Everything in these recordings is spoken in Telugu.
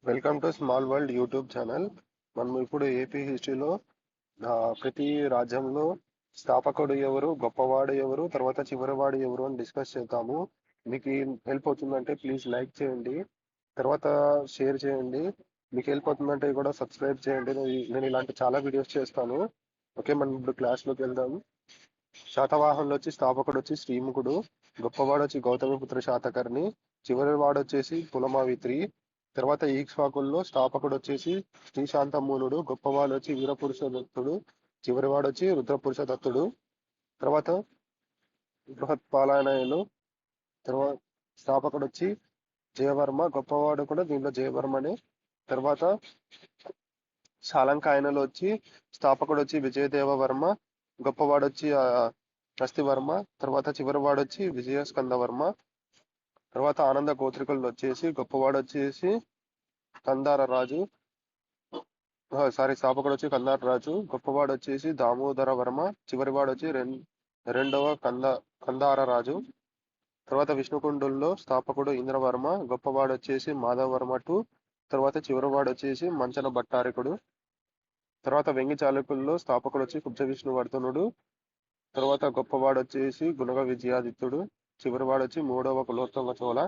Welcome to small world YouTube channel. మనం ఇప్పుడు ఏపీ హిస్టరీలో ప్రతి రాజ్యంలో స్థాపకుడు ఎవరు, గొప్పవాడు ఎవరు, తర్వాత చివరివాడు ఎవరు అని డిస్కస్ చేద్దాము. మీకు హెల్ప్ అవుతుందంటే ప్లీజ్ లైక్ చేయండి, తర్వాత షేర్ చేయండి. మీకు హెల్ప్ అవుతుందంటే కూడా సబ్స్క్రైబ్ చేయండి. నేను ఇలాంటి చాలా వీడియోస్ చేస్తాను. ఓకే, మనం ఇప్పుడు క్లాస్లోకి వెళ్దాం. శాతవాహనులు వచ్చి స్థాపకుడు వచ్చి శ్రీముఖుడు, గొప్పవాడు వచ్చి గౌతమిపుత్ర శాతకర్ణి, చివరి వాడు వచ్చేసి పులమావిత్రి. తర్వాత ఈక్ష్వాకుల్లో స్థాపకుడు వచ్చేసి శ్రీశాంతమూలుడు, గొప్పవాడు వచ్చి వీరపురుష దత్తుడు, చివరివాడు వచ్చి రుద్రపురుష దత్తుడు. తర్వాత బృహత్పాలనాయులు, తర్వాత స్థాపకుడు వచ్చి జయవర్మ, గొప్పవాడు కూడా దీంట్లో జయవర్మనే. తర్వాత శాలంకాయనలో వచ్చి స్థాపకుడు వచ్చి విజయదేవవర్మ, గొప్పవాడు వచ్చి హస్తివర్మ. తర్వాత చివరివాడు వచ్చి విజయస్కందవర్మ. తర్వాత ఆనంద గోత్రికులు వచ్చేసి గొప్పవాడు వచ్చేసి కందార రాజు, స్థాపకుడు వచ్చి కందార రాజు, గొప్పవాడు వచ్చేసి దామోదర వర్మ, చివరివాడు వచ్చి రెండవ కందార రాజు. తర్వాత విష్ణుకుండుల్లో స్థాపకుడు ఇంద్రవర్మ, గొప్పవాడు వచ్చేసి మాధవవర్మ టూ. తర్వాత చివరివాడు వచ్చేసి మంచన భట్టారికుడు. తర్వాత వెంగి చాళుక్యుల్లో స్థాపకుడు వచ్చి కుబ్జ విష్ణువర్ధనుడు. తర్వాత గొప్పవాడు వచ్చేసి గుణగ విజయాదిత్యుడు, చివరివాడు వచ్చి మూడవ కులోత్తుంగ చోళ.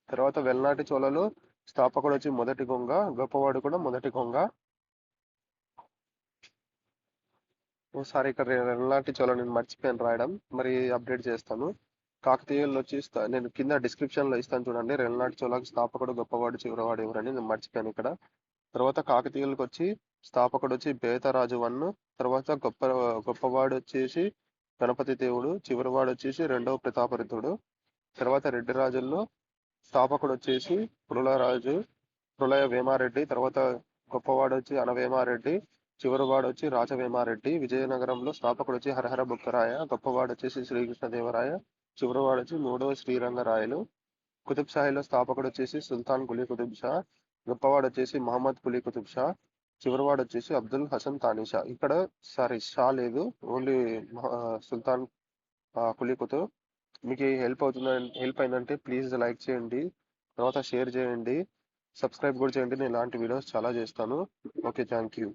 తర్వాత వెల్నాటి చోళలో స్థాపకుడు వచ్చి మొదటి గొంగ, గొప్పవాడు కూడా మొదటి గొంగ. ఓసారి ఇక్కడ వెల్నాటి చోళ నేను మర్చిపోయాను రాయడం, మరి అప్డేట్ చేస్తాను. కాకతీయులు వచ్చి నేను కింద డిస్క్రిప్షన్ లో ఇస్తాను చూడండి, రెల్నాటి చోళకి స్థాపకుడు గొప్పవాడు చివరివాడు ఎవరని నేను మర్చిపోయాను ఇక్కడ. తర్వాత కాకతీయులకు వచ్చి స్థాపకుడు వచ్చి బేతరాజు వన్. తర్వాత గొప్పవాడు వచ్చేసి గణపతి దేవుడు, చివరివాడు వచ్చేసి రెండవ ప్రతాపరుద్రుడు. తర్వాత రెడ్డి రాజుల్లో స్థాపకుడు వచ్చేసి పురులరాజు, ప్రళయ వేమారెడ్డి. తర్వాత గొప్పవాడు వచ్చి అనవేమారెడ్డి, చివరివాడు వచ్చి రాజవేమారెడ్డి. విజయనగరంలో స్థాపకుడు వచ్చి హరహర బుక్కరాయ, గొప్పవాడు వచ్చేసి శ్రీకృష్ణదేవరాయ, చివరివాడు వచ్చి మూడవ శ్రీరంగరాయలు. కుతుబ్ షాహీలో స్థాపకుడు వచ్చేసి సుల్తాన్ కులీ కుతుబ్ షా, గొప్పవాడు వచ్చేసి మహమ్మద్ కులీ కుతుబ్ షా, చివరివాడు వచ్చేసి అబ్దుల్ హసన్ తానిషా. ఇక్కడ షా లేదు, ఓన్లీ సుల్తాన్ కులీ కుతుబ్. మీకు హెల్ప్ అయిందంటే ప్లీజ్ లైక్ చేయండి, తర్వాత షేర్ చేయండి, సబ్స్క్రైబ్ కూడా చేయండి. నేను ఇలాంటి వీడియోస్ చాలా చేస్తాను. Okay, thank you.